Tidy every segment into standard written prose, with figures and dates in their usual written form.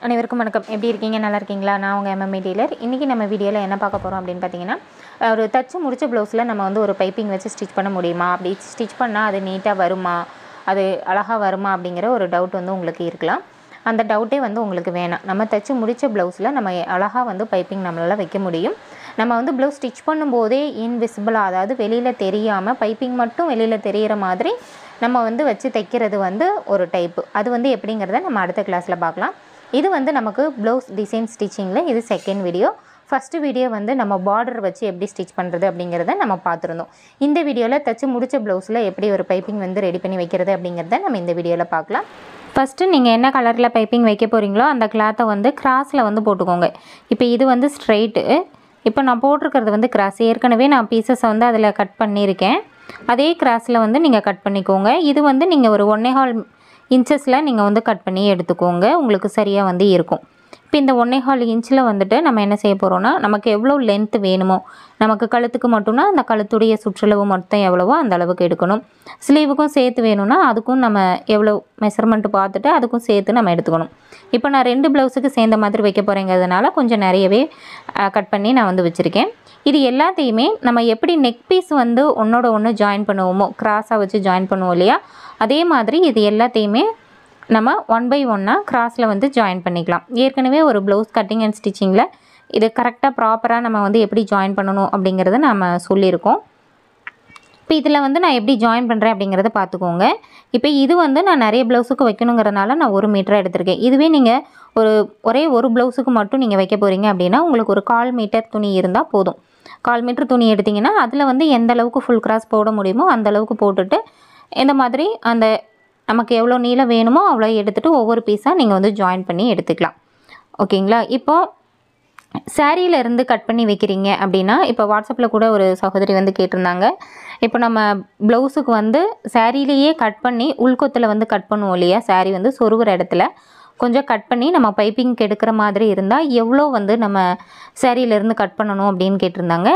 அனைவருக்கும் வணக்கம். எப்படி இருக்கீங்க? நல்லா இருக்கீங்களா? நான் உங்கள் எம்எம்ஏ டீலர். இன்றைக்கி நம்ம வீடியோவில் என்ன பார்க்க போகிறோம் அப்படின்னு பார்த்தீங்கன்னா, ஒரு தச்சு முடிச்ச ப்ளவுஸில் நம்ம வந்து ஒரு பைப்பிங் வச்சு ஸ்டிச் பண்ண முடியுமா? அப்படி ஸ்டிச் பண்ணால் அது நீட்டாக வருமா? அது அழகாக வருமா? அப்படிங்கிற ஒரு டவுட் வந்து உங்களுக்கு இருக்கலாம். அந்த டவுட்டே வந்து உங்களுக்கு வேணாம். நம்ம தச்சு முடித்த ப்ளவுஸில் நம்ம அழகாக வந்து பைப்பிங் நம்மளால் வைக்க முடியும். நம்ம வந்து ப்ளவுஸ் ஸ்டிச் பண்ணும்போதே இன்விசிபிளாக, அதாவது வெளியில் தெரியாமல் பைப்பிங் மட்டும் வெளியில் தெரிகிற மாதிரி நம்ம வந்து வச்சு தைக்கிறது வந்து ஒரு டைப்பு. அது வந்து எப்படிங்கிறத நம்ம அடுத்த கிளாஸில் பார்க்கலாம். இது வந்து நமக்கு ப்ளவுஸ் டிசைன் ஸ்டிச்சிங்கில் இது செகண்ட் வீடியோ. ஃபஸ்ட்டு வீடியோ வந்து நம்ம பார்டர் வச்சு எப்படி ஸ்டிச் பண்ணுறது அப்படிங்கிறத நம்ம பார்த்துருந்தோம். இந்த வீடியோவில் தச்சு முடித்த ப்ளவுஸில் எப்படி ஒரு பைப்பிங் வந்து ரெடி பண்ணி வைக்கிறது அப்படிங்கிறத நம்ம இந்த வீடியோவில் பார்க்கலாம். ஃபஸ்ட்டு நீங்கள் என்ன கலரில் பைப்பிங் வைக்க போகிறீங்களோ அந்த கிளாத்தை வந்து கிராஸில் வந்து போட்டுக்கோங்க. இப்போ இது வந்து ஸ்ட்ரைட்டு, இப்போ நான் போட்டிருக்கிறது வந்து கிராஸ். ஏற்கனவே நான் பீசஸை வந்து அதில் கட் பண்ணியிருக்கேன். அதே கிராஸில் வந்து நீங்கள் கட் பண்ணிக்கோங்க. இது வந்து நீங்கள் ஒரு 1.25 இன்ச்சஸில் நீங்கள் வந்து கட் பண்ணி எடுத்துக்கோங்க, உங்களுக்கு சரியாக வந்து இருக்கும். இப்போ இந்த 1.25 இன்ச்சில் வந்துட்டு நம்ம என்ன செய்ய போகிறோன்னா, நமக்கு எவ்வளோ லென்த்து வேணுமோ, நமக்கு கழுத்துக்கு மட்டும்னா அந்த கழுத்துடைய சுற்றளவு மொத்தம் எவ்வளவோ அந்த அளவுக்கு எடுக்கணும். ஸ்லீவுக்கும் சேர்த்து வேணும்னா அதுக்கும் நம்ம எவ்வளோ மெஷர்மெண்ட்டு பார்த்துட்டு அதுக்கும் சேர்த்து நம்ம எடுத்துக்கணும். இப்போ நான் 2 ப்ளவுஸுக்கு சேர்ந்த மாதிரி வைக்க போகிறேங்கிறதுனால கொஞ்சம் நிறையவே கட் பண்ணி நான் வந்து வச்சுருக்கேன். இது எல்லாத்தையுமே நம்ம எப்படி நெக் பீஸ் வந்து ஒன்றோட ஒன்று ஜாயின் பண்ணுவோமோ, கிராஸாக வச்சு ஜாயின் பண்ணுவோம் இல்லையா, அதே மாதிரி இது எல்லாத்தையுமே நம்ம 1 by 1 கிராஸில் வந்து ஜாயின் பண்ணிக்கலாம். ஏற்கனவே ஒரு ப்ளவுஸ் கட்டிங் அண்ட் ஸ்டிச்சிங்கில் இது கரெக்டாக ப்ராப்பராக நம்ம வந்து எப்படி ஜாயின் பண்ணணும் அப்படிங்கிறத நம்ம சொல்லியிருக்கோம். இப்போ இதில் வந்து நான் எப்படி ஜாயின் பண்ணுறேன் அப்படிங்கிறத பார்த்துக்கோங்க. இப்போ இது வந்து நான் நிறைய ப்ளவுஸுக்கு வைக்கணுங்கிறதுனால நான் 1 மீட்டர் எடுத்திருக்கேன். இதுவே நீங்கள் ஒரே ஒரு ப்ளவுஸுக்கு மட்டும் நீங்கள் வைக்க போகிறீங்க அப்படின்னா உங்களுக்கு ஒரு 1/4 மீட்டர் துணி இருந்தால் போதும். 1/4 மீட்டர் துணி எடுத்திங்கன்னா அதில் வந்து எந்த அளவுக்கு ஃபுல் கிராஸ் போட முடியுமோ அந்த அளவுக்கு போட்டுட்டு இந்த மாதிரி அந்த நமக்கு எவ்வளோ நீளம் வேணுமோ அவ்வளோ எடுத்துகிட்டு ஒவ்வொரு பீஸாக நீங்கள் வந்து ஜாயின் பண்ணி எடுத்துக்கலாம். ஓகேங்களா? இப்போது சாரியிலேருந்து கட் பண்ணி வைக்கிறீங்க அப்படின்னா, இப்போ வாட்ஸ்அப்பில் கூட ஒரு சகோதரி வந்து கேட்டிருந்தாங்க. இப்போ நம்ம ப்ளவுஸுக்கு வந்து சாரியிலேயே கட் பண்ணி உள்கொத்தில் வந்து கட் பண்ணுவோம் இல்லையா, சாரி வந்து சொருகிற இடத்துல கொஞ்சம் கட் பண்ணி நம்ம பைப்பிங்க்கு எடுக்கிற மாதிரி இருந்தால் எவ்வளோ வந்து நம்ம சாரியிலேருந்து கட் பண்ணணும் அப்படின்னு கேட்டிருந்தாங்க.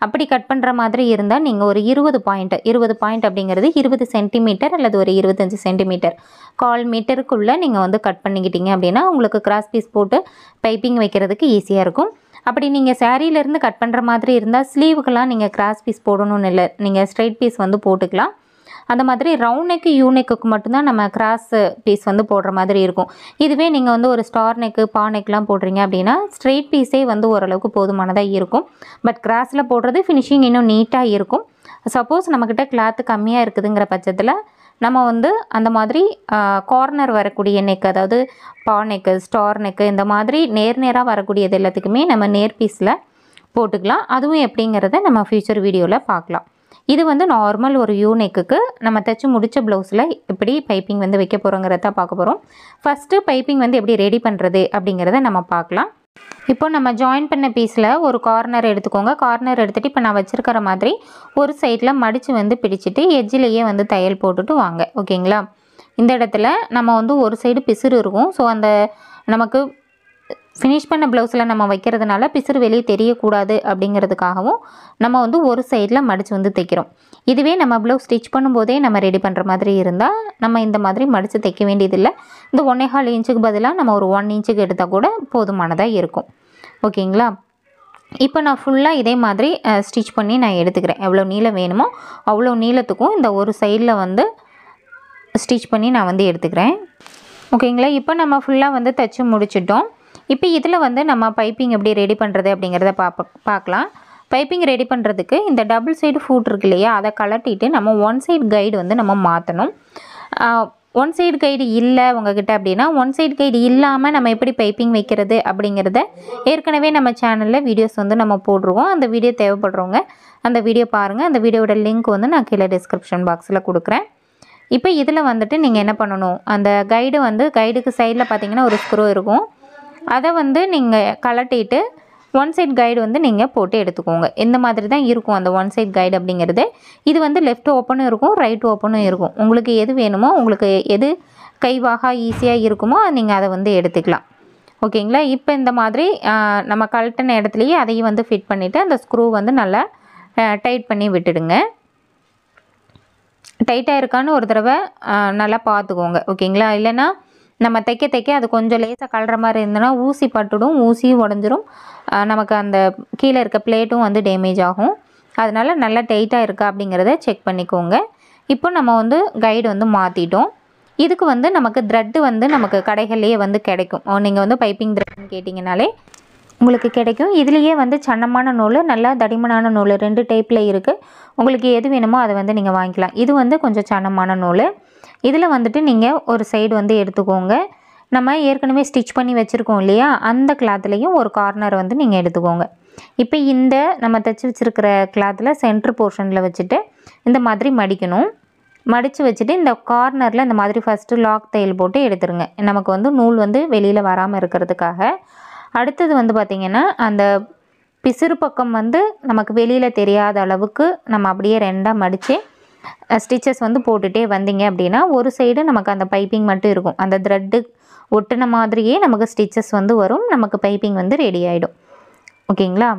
அப்படி கட் பண்ணுற மாதிரி இருந்தால் நீங்கள் ஒரு 20 பாயிண்ட் அப்படிங்கிறது 20 சென்டிமீட்டர் அல்லது ஒரு 25 சென்டிமீட்டர் 1/4 மீட்டருக்குள்ளே நீங்கள் வந்து கட் பண்ணிக்கிட்டீங்க அப்படின்னா உங்களுக்கு கிராஸ் பீஸ் போட்டு பைப்பிங் வைக்கிறதுக்கு ஈஸியாக இருக்கும். அப்படி நீங்கள் சாரியிலேருந்து கட் பண்ணுற மாதிரி இருந்தால் ஸ்லீவுக்கெல்லாம் நீங்கள் கிராஸ் பீஸ் போடணும்னு இல்லை, நீங்கள் ஸ்ட்ரைட் பீஸ் வந்து போட்டுக்கலாம். அந்த மாதிரி ரவுண்ட் நெக்கு யூ நெக்குக்கு மட்டும்தான் நம்ம கிராஸ் பீஸ் வந்து போடுற மாதிரி இருக்கும். இதுவே நீங்கள் வந்து ஒரு ஸ்டார் நெக்கு பா நெக்லாம் போடுறீங்க அப்படின்னா ஸ்ட்ரெயிட் பீஸே வந்து ஓரளவுக்கு போதுமானதாக இருக்கும். பட் கிராஸில் போடுறது ஃபினிஷிங் இன்னும் நீட்டாக இருக்கும். சப்போஸ் நம்மக்கிட்ட கிளாத்து கம்மியாக இருக்குதுங்கிற பட்சத்தில் நம்ம வந்து அந்த மாதிரி கார்னர் வரக்கூடிய நெக், அதாவது பா நெக்கு ஸ்டார் நெக்கு இந்த மாதிரி நேராக வரக்கூடியது எல்லாத்துக்குமே நம்ம நேர் பீஸில் போட்டுக்கலாம். அதுவும் எப்படிங்கிறத நம்ம ஃப்யூச்சர் வீடியோவில் பார்க்கலாம். இது வந்து நார்மல் ஒரு யூ நெக்குக்கு நம்ம தைச்சு முடித்த ப்ளவுஸில் எப்படி பைப்பிங் வந்து வைக்க போகிறோங்கிறத பார்க்க போகிறோம். ஃபஸ்ட்டு பைப்பிங் வந்து எப்படி ரெடி பண்ணுறது அப்படிங்கிறத நம்ம பார்க்கலாம். இப்போ நம்ம ஜாயின் பண்ண பீஸில் ஒரு கார்னர் எடுத்துக்கோங்க. கார்னர் எடுத்துகிட்டு இப்போ நான் வச்சுருக்கிற மாதிரி ஒரு சைடில் மடித்து வந்து பிடிச்சிட்டு எட்ஜிலேயே வந்து தையல் போட்டுட்டு வாங்க. ஓகேங்களா? இந்த இடத்துல நம்ம வந்து ஒரு சைடு பிசுறு இருக்கும். ஸோ அந்த நமக்கு ஃபினிஷ் பண்ண ப்ளவுஸில் நம்ம வைக்கிறதுனால பிசுறு வெளியே தெரியக்கூடாது அப்படிங்கிறதுக்காகவும் நம்ம வந்து ஒரு சைடில் மடித்து வந்து தைக்கிறோம். இதுவே நம்ம ப்ளவுஸ் ஸ்டிச் பண்ணும்போதே நம்ம ரெடி பண்ணுற மாதிரி இருந்தால் நம்ம இந்த மாதிரி மடித்து தைக்க வேண்டியதில்லை. இந்த 1.25 இன்ச்சுக்கு பதிலாக நம்ம ஒரு 1 இன்ச்சுக்கு எடுத்தால் கூட போதுமானதாக இருக்கும். ஓகேங்களா? இப்போ நான் ஃபுல்லாக இதே மாதிரி ஸ்டிச் பண்ணி நான் எடுத்துக்கிறேன். எவ்வளோ நீளம் வேணுமோ அவ்வளோ நீளத்துக்கும் இந்த ஒரு சைடில் வந்து ஸ்டிச் பண்ணி நான் வந்து எடுத்துக்கிறேன். ஓகேங்களா? இப்போ நம்ம ஃபுல்லாக வந்து தைச்சி முடிச்சிட்டோம். இப்போ இதில் வந்து நம்ம பைப்பிங் எப்படி ரெடி பண்ணுறது அப்படிங்கிறத பார்க்கலாம். பைப்பிங் ரெடி பண்ணுறதுக்கு இந்த டபுள் சைடு ஃபூட் இருக்கு இல்லையா, அதை கலட்டிட்டு நம்ம 1 சைடு கைடு வந்து நம்ம மாற்றணும். 1 சைடு கைடு இல்லை உங்ககிட்ட அப்படின்னா 1 சைடு கைடு இல்லாமல் நம்ம எப்படி பைப்பிங் வைக்கிறது அப்படிங்கிறத ஏற்கனவே நம்ம சேனலில் வீடியோஸ் வந்து நம்ம போடுருவோம். அந்த வீடியோ தேவைப்படுறவங்க அந்த வீடியோ பாருங்கள். அந்த வீடியோட லிங்க் வந்து நான் கீழே டிஸ்கிரிப்ஷன் பாக்ஸில் கொடுக்குறேன். இப்போ இதில் வந்துட்டு நீங்கள் என்ன பண்ணணும், அந்த கைடுக்கு சைடில் பார்த்தீங்கன்னா ஒரு ஸ்க்ரூ இருக்கும். அதை வந்து நீங்கள் கலட்டிட்டு 1 சைடு கைடு வந்து நீங்கள் போட்டு எடுத்துக்கோங்க. இந்த மாதிரி தான் இருக்கும் அந்த 1 சைடு கைடு அப்படிங்கிறது. இது வந்து லெஃப்ட் ஓப்பனும் இருக்கும், ரைட் ஓப்பனும் இருக்கும். உங்களுக்கு எது வேணுமோ, உங்களுக்கு எது கைவாக ஈஸியாக இருக்குமோ நீங்கள் அதை வந்து எடுத்துக்கலாம். ஓகேங்களா? இப்போ இந்த மாதிரி நம்ம கலட்டின இடத்துலையே அதையும் வந்து ஃபிட் பண்ணிவிட்டு அந்த ஸ்க்ரூ வந்து நல்லா டைட் பண்ணி விட்டுடுங்க. டைட்டாக இருக்கான்னு ஒரு தடவை நல்லா பார்த்துக்கோங்க. ஓகேங்களா? இல்லைன்னா நம்ம தைக்க தைக்க அது கொஞ்சம் லேசாக கலற மாதிரி இருந்ததுன்னா ஊசி பட்டுடும், ஊசியும் உடஞ்சிரும், நமக்கு அந்த கீழே இருக்க பிளேட்டும் வந்து டேமேஜ் ஆகும். அதனால் நல்லா டைட்டாக இருக்கா அப்படிங்கிறத செக் பண்ணிக்கோங்க. இப்போ நம்ம வந்து கைடு வந்து மாற்றிட்டோம். இதுக்கு வந்து நமக்கு த்ரெட்டு வந்து நமக்கு கடைகள்லேயே வந்து கிடைக்கும். நீங்கள் வந்து பைப்பிங் த்ரெட்னு கேட்டிங்கனாலே உங்களுக்கு கிடைக்கும். இதுலேயே வந்து சன்னமான நூல், நல்லா தடிமனான நூல் 2 டைப்பில் இருக்குது. உங்களுக்கு எது வேணுமோ அதை வந்து நீங்கள் வாங்கிக்கலாம். இது வந்து கொஞ்சம் சன்னமான நூல். இதில் வந்துட்டு நீங்கள் ஒரு சைடு வந்து எடுத்துக்கோங்க. நம்ம ஏற்கனவே ஸ்டிச் பண்ணி வச்சுருக்கோம் இல்லையா, அந்த கிளாத்லேயும் ஒரு கார்னர் வந்து நீங்கள் எடுத்துக்கோங்க. இப்போ இந்த நம்ம தைச்சி வச்சுருக்கிற கிளாத்தில் சென்ட்ரு போர்ஷனில் வச்சுட்டு இந்த மாதிரி மடிக்கணும். மடித்து வச்சுட்டு இந்த கார்னரில் இந்த மாதிரி ஃபஸ்ட்டு லாக் தையல் போட்டு எடுத்துருங்க. நமக்கு வந்து நூல் வந்து வெளியில் வராமல் இருக்கிறதுக்காக. அடுத்தது வந்து பார்த்திங்கன்னா அந்த பிசுறு பக்கம் வந்து நமக்கு வெளியில் தெரியாத அளவுக்கு நம்ம அப்படியே 2ஆக மடித்து ஸ்டிச்சஸ் வந்து போட்டுகிட்டே வந்தீங்க அப்படின்னா ஒரு சைடு நமக்கு அந்த பைப்பிங் மட்டும் இருக்கும். அந்த த்ரெட்டு ஒட்டின மாதிரியே நமக்கு ஸ்டிச்சஸ் வந்து வரும். நமக்கு பைப்பிங் வந்து ரெடி ஆகிடும். ஓகேங்களா?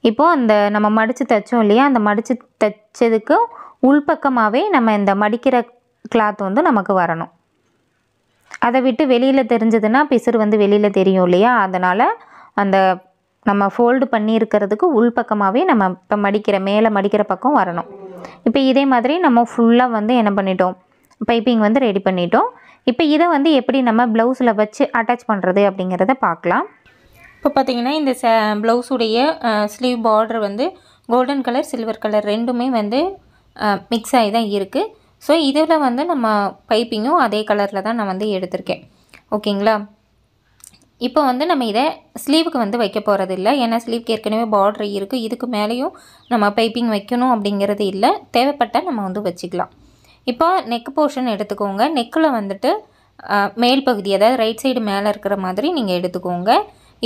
இப்போது அந்த நம்ம மடித்து தைச்சோம் இல்லையா, அந்த மடித்து தைச்சதுக்கு உள்பக்கமாகவே நம்ம இந்த மடிக்கிற கிளாத் வந்து நமக்கு வரணும். அதை விட்டு வெளியில் தெரிஞ்சதுன்னா பிசுறு வந்து வெளியில் தெரியும் இல்லையா, அதனால் அந்த நம்ம ஃபோல்டு பண்ணியிருக்கிறதுக்கு உள்பக்கமாகவே நம்ம இப்போ மேலே மடிக்கிற பக்கம் வரணும். இப்போ இதே மாதிரி நம்ம ஃபுல்லாக வந்து என்ன பண்ணிட்டோம், பைப்பிங் வந்து ரெடி பண்ணிட்டோம். இப்போ இதை வந்து எப்படி நம்ம ப்ளவுஸில் வச்சு அட்டாச் பண்ணுறது அப்படிங்கிறத பார்க்கலாம். இப்போ பார்த்திங்கன்னா இந்த ப்ளவுஸுடைய ஸ்லீவ் பார்டர் வந்து கோல்டன் கலர், சில்வர் கலர் ரெண்டுமே வந்து மிக்ஸ் ஆகி தான் இருக்குது. ஸோ இதில் வந்து நம்ம பைப்பிங்கும் அதே கலரில் தான் நான் வந்து எடுத்திருக்கேன். ஓகேங்களா? இப்போ வந்து நம்ம இதை ஸ்லீவுக்கு வந்து வைக்க போகிறது இல்லை. ஏன்னா ஸ்லீவுக்கு ஏற்கனவே பார்டர் இருக்குது. இதுக்கு மேலேயும் நம்ம பைப்பிங் வைக்கணும் அப்படிங்கிறது இல்லை. தேவைப்பட்டால் நம்ம வந்து வச்சுக்கலாம். இப்போ நெக் போர்ஷன் எடுத்துக்கோங்க. நெக்கில் வந்துட்டு மேல் பகுதி, அதாவது ரைட் சைடு மேலே இருக்கிற மாதிரி நீங்கள் எடுத்துக்கோங்க.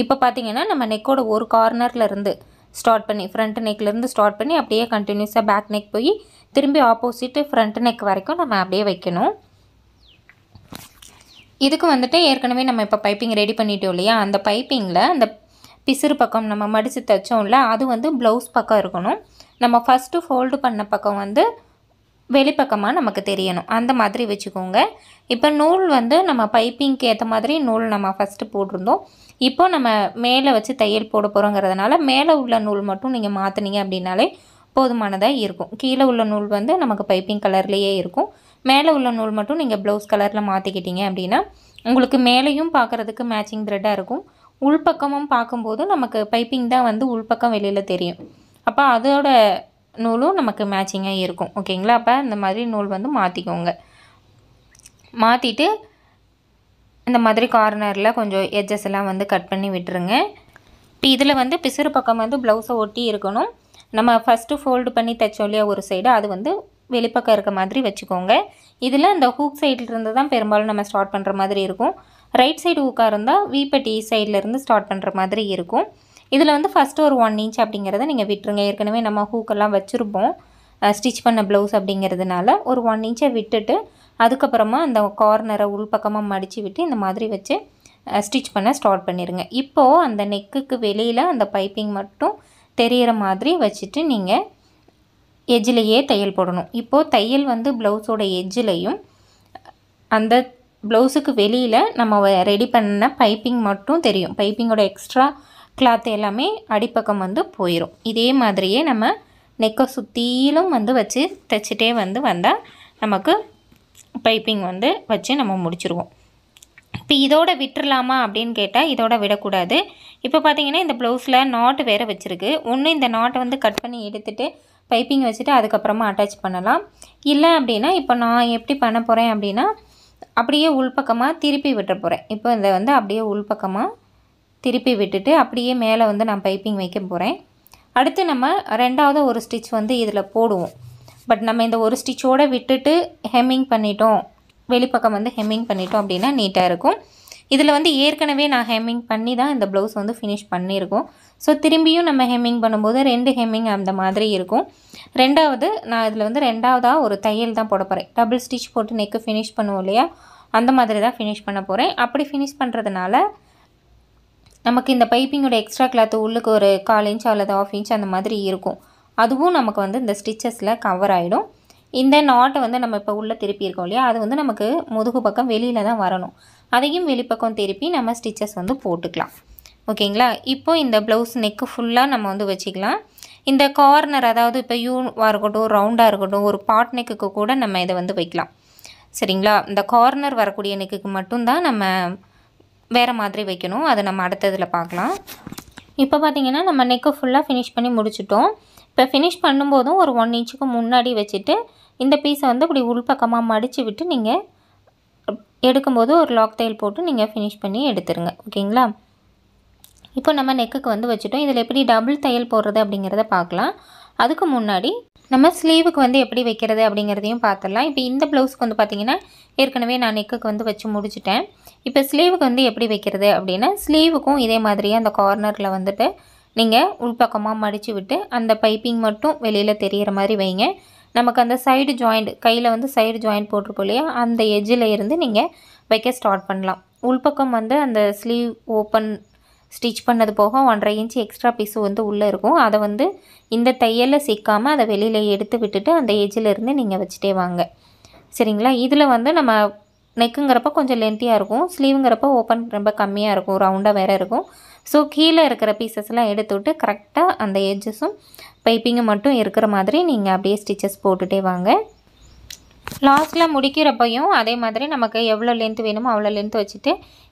இப்போ பார்த்திங்கன்னா நம்ம நெக்கோட ஒரு கார்னர்லேருந்து ஸ்டார்ட் பண்ணி ஃப்ரண்ட் நெக்லேருந்து ஸ்டார்ட் பண்ணி அப்படியே கண்டினியூஸாக பேக் நெக் போய் திரும்பி ஆப்போசிட்டு ஃப்ரண்ட் நெக் வரைக்கும் நம்ம அப்படியே வைக்கணும். இதுக்கு வந்துட்டு ஏற்கனவே நம்ம இப்போ பைப்பிங் ரெடி பண்ணிட்டோம் இல்லையா, அந்த பைப்பிங்கில் அந்த பிசுறு பக்கம் நம்ம மடித்து தைச்சோம்ல, அது வந்து ப்ளவுஸ் பக்கம் இருக்கணும். நம்ம ஃபஸ்ட்டு ஃபோல்டு பண்ண பக்கம் வந்து வெளிப்பக்கமாக நமக்கு தெரியணும். அந்த மாதிரி வச்சுக்கோங்க. இப்போ நூல் வந்து நம்ம பைப்பிங்க்கு ஏற்ற மாதிரி நூல் நம்ம ஃபஸ்ட்டு போட்டிருந்தோம். இப்போ நம்ம மேலே வச்சு தையல் போட போகிறோங்கிறதுனால மேலே உள்ள நூல் மட்டும் நீங்கள் மாற்றினீங்க அப்படின்னாலே போதுமானதாக இருக்கும். கீழே உள்ள நூல் வந்து நமக்கு பைப்பிங் கலர்லேயே இருக்கும். மேலே உள்ள நூல் மட்டும் நீங்கள் ப்ளவுஸ் கலரில் மாற்றிக்கிட்டீங்க அப்படின்னா உங்களுக்கு மேலேயும் பார்க்குறதுக்கு மேட்சிங் த்ரெட்டாக இருக்கும். உள்பக்கமும் பார்க்கும்போது நமக்கு பைப்பிங் தான் வந்து உள்பக்கம் வெளியில் தெரியும். அப்போ அதோட நூலும் நமக்கு மேட்சிங்காக இருக்கும். ஓகேங்களா? அப்போ இந்த மாதிரி நூல் வந்து மாற்றிக்கோங்க. மாற்றிட்டு இந்த மாதிரி கார்னரில் கொஞ்சம் எட்ஜஸ் எல்லாம் வந்து கட் பண்ணி விட்டுருங்க. இப்போ இதில் வந்து பிசுறு பக்கம் வந்து ப்ளவுஸை ஒட்டி இருக்கணும். நம்ம ஃபஸ்ட்டு ஃபோல்டு பண்ணி தைச்சோம் இல்லையா ஒரு சைடு, அது வந்து வெளிப்பக்கம் இருக்க மாதிரி வச்சுக்கோங்க. இதில் இந்த ஹூக் சைட்லேருந்து தான் பெரும்பாலும் நம்ம ஸ்டார்ட் பண்ணுற மாதிரி இருக்கும். ரைட் சைடு ஹூக்காக இருந்தால் வீப்பட்டி சைட்லேருந்து ஸ்டார்ட் பண்ணுற மாதிரி இருக்கும். இதில் வந்து ஃபஸ்ட்டு ஒரு 1 இன்ச் அப்படிங்கிறத நீங்கள் விட்டுருங்க. ஏற்கனவே நம்ம ஹூக்கெல்லாம் வச்சுருப்போம் ஸ்டிச் பண்ண ப்ளவுஸ் அப்படிங்கிறதுனால ஒரு 1 இன்ச்சை விட்டுட்டு அதுக்கப்புறமா அந்த கார்னரை உள்பக்கமாக மடித்து விட்டு இந்த மாதிரி வச்சு ஸ்டிச் பண்ண ஸ்டார்ட் பண்ணிடுங்க. இப்போது அந்த நெக்குக்கு வெளியில் அந்த பைப்பிங் மட்டும் தெரிகிற மாதிரி வச்சுட்டு நீங்கள் எஜ்ஜிலேயே தையல் போடணும். இப்போது தையல் வந்து ப்ளவுஸோட எஜ்ஜிலையும் அந்த ப்ளவுஸுக்கு வெளியில் நம்ம ரெடி பண்ண பைப்பிங் மட்டும் தெரியும். பைப்பிங்கோட எக்ஸ்ட்ரா கிளாத் எல்லாமே அடிப்பக்கம் வந்து போயிடும். இதே மாதிரியே நம்ம நெக்கை சுற்றிலும் வந்து வச்சு தைச்சிட்டே வந்து வந்தால் நமக்கு பைப்பிங் வந்து வச்சு நம்ம முடிச்சிருவோம். இப்போ இதோட விட்டுறலாமா அப்படின்னு கேட்டால் இதோட விடக்கூடாது. இப்போ பார்த்தீங்கன்னா இந்த ப்ளவுஸில் நாட்டு வேறு வச்சுருக்கு. ஒன்று இந்த நாட்டை வந்து கட் பண்ணி எடுத்துகிட்டு பைப்பிங் வச்சுட்டு அதுக்கப்புறமா அட்டாச் பண்ணலாம். இல்லை அப்படின்னா இப்போ நான் எப்படி பண்ண போகிறேன் அப்படின்னா அப்படியே உள்பக்கமாக திருப்பி விட்டுற போகிறேன். இப்போ இதை வந்து அப்படியே உள்பக்கமாக திருப்பி விட்டுட்டு அப்படியே மேலே வந்து நான் பைப்பிங் வைக்க போகிறேன். அடுத்து நம்ம ரெண்டாவது ஒரு ஸ்டிச் வந்து இதில் போடுவோம். பட் நம்ம இந்த ஒரு ஸ்டிச்சோடு விட்டுட்டு ஹெம்மிங் பண்ணிட்டோம், வெளிப்பக்கம் வந்து ஹெம்மிங் பண்ணிட்டோம் அப்படின்னா நீட்டாக இருக்கும். இதில் வந்து ஏற்கனவே நான் ஹெம்மிங் பண்ணி தான் இந்த ப்ளவுஸ் வந்து ஃபினிஷ் பண்ணியிருக்கோம். ஸோ திரும்பியும் நம்ம ஹெம்மிங் பண்ணும்போது 2 ஹெம்மிங் அந்த மாதிரி இருக்கும். ரெண்டாவது நான் இதில் வந்து ரெண்டாவதாக ஒரு தையல் தான் போட போகிறேன். டபுள் ஸ்டிச் போட்டு நெக்கு ஃபினிஷ் பண்ணுவோம் இல்லையா, அந்த மாதிரி தான் ஃபினிஷ் பண்ண போகிறேன். அப்படி ஃபினிஷ் பண்ணுறதுனால நமக்கு இந்த பைப்பிங்கோட எக்ஸ்ட்ரா கிளாத்து உள்ளுக்கு ஒரு 1/4 இன்ச் அல்லது 1/2 இன்ச் அந்த மாதிரி இருக்கும். அதுவும் நமக்கு வந்து இந்த ஸ்டிச்சஸில் கவர் ஆகிடும். இந்த நாட்டை வந்து நம்ம இப்போ உள்ளே திருப்பி இருக்கோம் இல்லையா, அது வந்து நமக்கு முதுகு பக்கம் வெளியில் தான் வரணும். அதையும் வெளிப்பக்கம் திருப்பி நம்ம ஸ்டிச்சஸ் வந்து போட்டுக்கலாம். ஓகேங்களா. இப்போ இந்த ப்ளவுஸ் நெக்கு ஃபுல்லாக நம்ம வந்து வச்சுக்கலாம். இந்த கார்னர் அதாவது இப்போ யூவாக இருக்கட்டும், ரவுண்டாக இருக்கட்டும், ஒரு பாட் நெக்குக்கு கூட நம்ம இதை வந்து வைக்கலாம். சரிங்களா. இந்த கார்னர் வரக்கூடிய நெக்குக்கு மட்டும்தான் நம்ம வேறு மாதிரி வைக்கணும். அதை நம்ம அடுத்ததில் பார்க்கலாம். இப்போ பார்த்திங்கன்னா நம்ம நெக்கு ஃபுல்லாக ஃபினிஷ் பண்ணி முடிச்சிட்டோம். இப்போ ஃபினிஷ் பண்ணும்போதும் ஒரு 1 இன்ச்சுக்கு முன்னாடி வச்சுட்டு இந்த பீஸை வந்து இப்படி உள்பக்கமாக மடித்து விட்டு நீங்கள் எடுக்கும்போது ஒரு லாக் தையல் போட்டு நீங்கள் ஃபினிஷ் பண்ணி எடுத்துருங்க. ஓகேங்களா. இப்போ நம்ம நெக்குக்கு வந்து வச்சுட்டோம். இதில் எப்படி டபுள் தையல் போடுறது அப்படிங்கிறத பார்க்கலாம். அதுக்கு முன்னாடி நம்ம ஸ்லீவுக்கு வந்து எப்படி வைக்கிறது அப்படிங்கிறதையும் பார்த்துடலாம். இப்போ இந்த ப்ளவுஸ்க்கு வந்து பார்த்திங்கன்னா ஏற்கனவே நான் நெக்குக்கு வந்து வச்சு முடிச்சிட்டேன். இப்போ ஸ்லீவுக்கு வந்து எப்படி வைக்கிறது அப்படின்னா, ஸ்லீவுக்கும் இதே மாதிரியே அந்த கார்னரில் வந்துட்டு நீங்கள் உள்பக்கமாக மடித்து விட்டு அந்த பைப்பிங் மட்டும் வெளியில் தெரிகிற மாதிரி வைங்க. நமக்கு அந்த சைடு ஜாயிண்ட் கையில் வந்து சைடு ஜாயிண்ட் போட்டிருப்போம் இல்லையா, அந்த எஜ்ஜில் இருந்து நீங்கள் வைக்க ஸ்டார்ட் பண்ணலாம். உள்பக்கம் வந்து அந்த ஸ்லீவ் ஓப்பன் ஸ்டிச் பண்ணது போக 1.5 இன்ச் எக்ஸ்ட்ரா பீஸு வந்து உள்ளே இருக்கும். அதை வந்து இந்த தையலில் சிக்காமல் அதை வெளியில் எடுத்து விட்டுட்டு அந்த எஜ்ஜில் இருந்து நீங்கள் வச்சுட்டே வாங்க. சரிங்களா. இதில் வந்து நம்ம நெக்குங்கிறப்ப கொஞ்சம் லென்த்தியாக இருக்கும், ஸ்லீவுங்கிறப்ப ஓப்பன் ரொம்ப கம்மியாக இருக்கும், ரவுண்டாக வேறு இருக்கும். ஸோ கீழே இருக்கிற பீசஸ்லாம் எடுத்து விட்டு கரெக்டாக அந்த எட்ஜஸும் பைப்பிங்கும் மட்டும் இருக்கிற மாதிரி நீங்கள் அப்படியே ஸ்டிச்சஸ் போட்டுகிட்டே வாங்க. லாஸ்ட்டில் முடிக்கிறப்பையும் அதே மாதிரி நமக்கு எவ்வளோ லென்த் வேணுமோ அவ்வளோ லென்த் வச்சுட்டு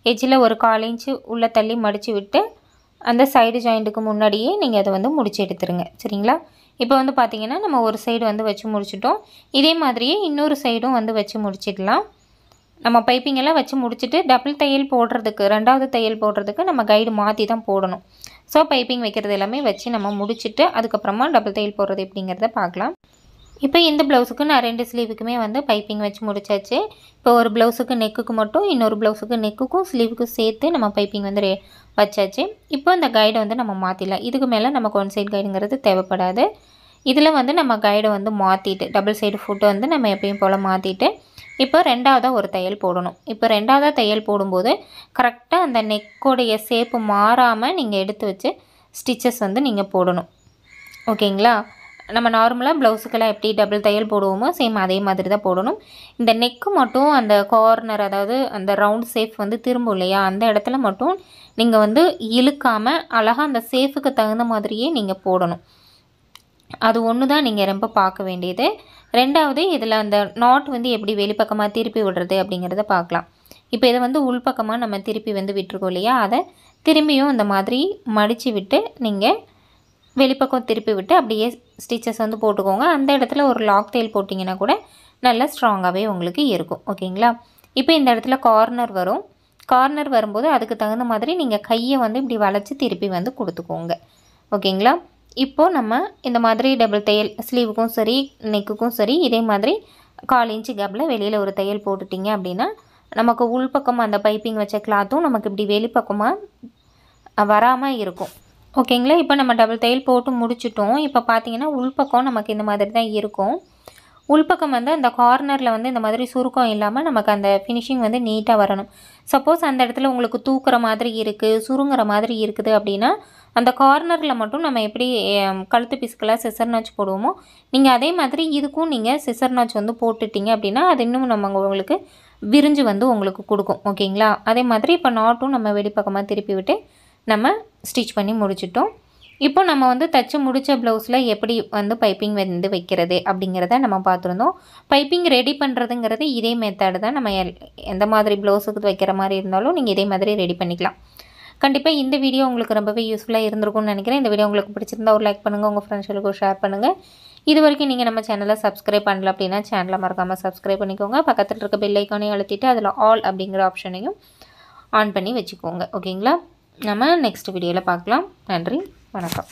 எட்ஜில் ஒரு 1/4 இன்ச்சு உள்ளே தள்ளி மடித்து விட்டு அந்த சைடு ஜாயிண்ட்டுக்கு முன்னாடியே நீங்கள் அதை வந்து முடிச்சு எடுத்துருங்க. சரிங்களா. இப்போ வந்து பார்த்திங்கன்னா நம்ம ஒரு சைடு வந்து வச்சு முடிச்சிட்டோம். இதே மாதிரியே இன்னொரு சைடும் வந்து வச்சு முடிச்சிடலாம். நம்ம பைப்பிங்கெல்லாம் வச்சு முடிச்சுட்டு டபுள் தையல் போடுறதுக்கு 2வது தையல் போடுறதுக்கு நம்ம கைடு மாற்றி தான் போடணும். ஸோ பைப்பிங் வைக்கிறது எல்லாமே வச்சு நம்ம முடிச்சுட்டு அதுக்கப்புறமா டபுள் தையல் போடுறது எப்படிங்கிறத பார்க்கலாம். இப்போ இந்த ப்ளவுஸுக்கு நான் 2 ஸ்லீவுக்குமே வந்து பைப்பிங் வச்சு முடிச்சாச்சு. இப்போ ஒரு ப்ளவுஸுக்கு நெக்குக்கு மட்டும், இன்னொரு ப்ளவுஸுக்கு நெக்குக்கும் ஸ்லீவுக்கும் சேர்த்து நம்ம பைப்பிங் வந்து வச்சாச்சு. இப்போ இந்த கைடை வந்து நம்ம மாற்றிடலாம். இதுக்கு மேலே நமக்கு 1 சைடு கைடுங்கிறது தேவைப்படாது. இதில் வந்து நம்ம கைடை வந்து மாற்றிட்டு டபுள் சைடு ஃபுட்டை வந்து நம்ம எப்பயும் போல் மாற்றிட்டு இப்போ 2வதாக ஒரு தையல் போடணும். இப்போ 2வதாக தையல் போடும்போது கரெக்டாக அந்த நெக்கோடைய ஷேப்பு மாறாமல் நீங்கள் எடுத்து வச்சு ஸ்டிச்சஸ் வந்து நீங்கள் போடணும். ஓகேங்களா. நம்ம நார்மலாக ப்ளவுஸுக்கெல்லாம் எப்படி டபுள் தையல் போடுவோமோ சேம் அதே மாதிரி தான் போடணும். இந்த நெக்கு மட்டும் அந்த கார்னர் அதாவது அந்த ரவுண்ட் ஷேப் வந்து திரும்பும் இல்லையா, அந்த இடத்துல மட்டும் நீங்கள் வந்து இழுக்காமல் அழகாக அந்த ஷேப்புக்கு தகுந்த மாதிரியே நீங்கள் போடணும். அது ஒன்று தான் நீங்கள் ரொம்ப பார்க்க வேண்டியது. 2வது இதில் அந்த நாட் வந்து எப்படி வெளிப்பக்கமாக திருப்பி விடுறது அப்படிங்கிறத பார்க்கலாம். இப்போ இதை வந்து உள்பக்கமாக நம்ம திருப்பி வந்து விட்டுருக்கோம் இல்லையா, அதை திரும்பியும் இந்த மாதிரி மடித்து விட்டு நீங்கள் வெளிப்பக்கம் திருப்பி விட்டு அப்படியே ஸ்டிச்சஸ் வந்து போட்டுக்கோங்க. அந்த இடத்துல ஒரு லாக் தையல் போட்டிங்கன்னா கூட நல்லா ஸ்ட்ராங்காகவே உங்களுக்கு இருக்கும். ஓகேங்களா. இப்போ இந்த இடத்துல கார்னர் வரும். கார்னர் வரும்போது அதுக்கு தகுந்த மாதிரி நீங்கள் கையை வந்து இப்படி வளைச்சி திருப்பி வந்து கொடுத்துக்கோங்க. ஓகேங்களா. இப்போது நம்ம இந்த மாதிரி டபுள் தையல் ஸ்லீவுக்கும் சரி நெக்குக்கும் சரி இதே மாதிரி 1/4 இன்ச்சு கேப்பில் வெளியில் ஒரு தையல் போட்டுட்டிங்க அப்படின்னா நமக்கு உள்பக்கம் அந்த பைப்பிங் வச்ச கிளாத்தும் நமக்கு இப்படி வெளிப்பக்கமாக வராமல் இருக்கும். ஓகேங்களா. இப்போ நம்ம டபுள் தையல் போட்டு முடிச்சிட்டோம். இப்போ பார்த்தீங்கன்னா உள்பக்கம் நமக்கு இந்த மாதிரி தான் இருக்கும். உள்பக்கம் வந்து அந்த கார்னரில் வந்து இந்த மாதிரி சுருக்கம் இல்லாமல் நமக்கு அந்த ஃபினிஷிங் வந்து நீட்டாக வரணும். சப்போஸ் அந்த இடத்துல உங்களுக்கு தூக்குற மாதிரி இருக்குது, சுருங்குற மாதிரி இருக்குது அப்படின்னா அந்த கார்னரில் மட்டும் நம்ம எப்படி கழுத்து பீஸ்க்கெல்லாம் சிசர் நாச் போடுவோமோ நீங்கள் அதே மாதிரி இதுக்கும் நீங்கள் சிசர் நாச் வந்து போட்டுட்டிங்க அப்படின்னா அது இன்னும் நம்ம உங்களுக்கு விரிஞ்சு வந்து உங்களுக்கு கொடுக்கும். ஓகேங்களா. அதே மாதிரி இப்போ நாட்டும் நம்ம வெளிப்பக்கமாக திருப்பி விட்டு நம்ம ஸ்டிச் பண்ணி முடிச்சிட்டோம். இப்போ நம்ம வந்து தச்சு முடித்த ப்ளவுஸில் எப்படி வந்து பைப்பிங் வந்து வைக்கிறது அப்படிங்கிறத நம்ம பார்த்துருந்தோம். பைப்பிங் ரெடி பண்ணுறதுங்கிறது இதே மெத்தடு தான். நம்ம எந்த மாதிரி ப்ளவுஸுக்கு வைக்கிற மாதிரி இருந்தாலும் நீங்கள் இதே மாதிரி ரெடி பண்ணிக்கலாம். கண்டிப்பாக இந்த வீடியோ உங்களுக்கு ரொம்பவே யூஸ்ஃபுல்லாக இருந்திருக்கும்னு நினைக்கிறேன். இந்த வீடியோ உங்களுக்கு பிடிச்சிருந்தா ஒரு லைக் பண்ணுங்கள், உங்கள் ஃப்ரெண்ட்ஸுகளுக்கும் ஷேர் பண்ணுங்கள். இது வரைக்கும் நீங்கள் நம்ம சேனலை சப்ஸ்கிரைப் பண்ணல அப்படின்னா சேனலை மறக்காமல் சப்ஸ்கிரைப் பண்ணிக்கோங்க. பக்கத்தில் இருக்க பெல் ஐக்கானையும் அழுத்திட்டு அதில் ஆல் அப்படிங்கிற ஆப்ஷனையும் ஆன் பண்ணி வச்சுக்கோங்க. ஓகேங்களா. நம்ம நெக்ஸ்ட் வீடியோவில் பார்க்கலாம். நன்றி, வணக்கம்.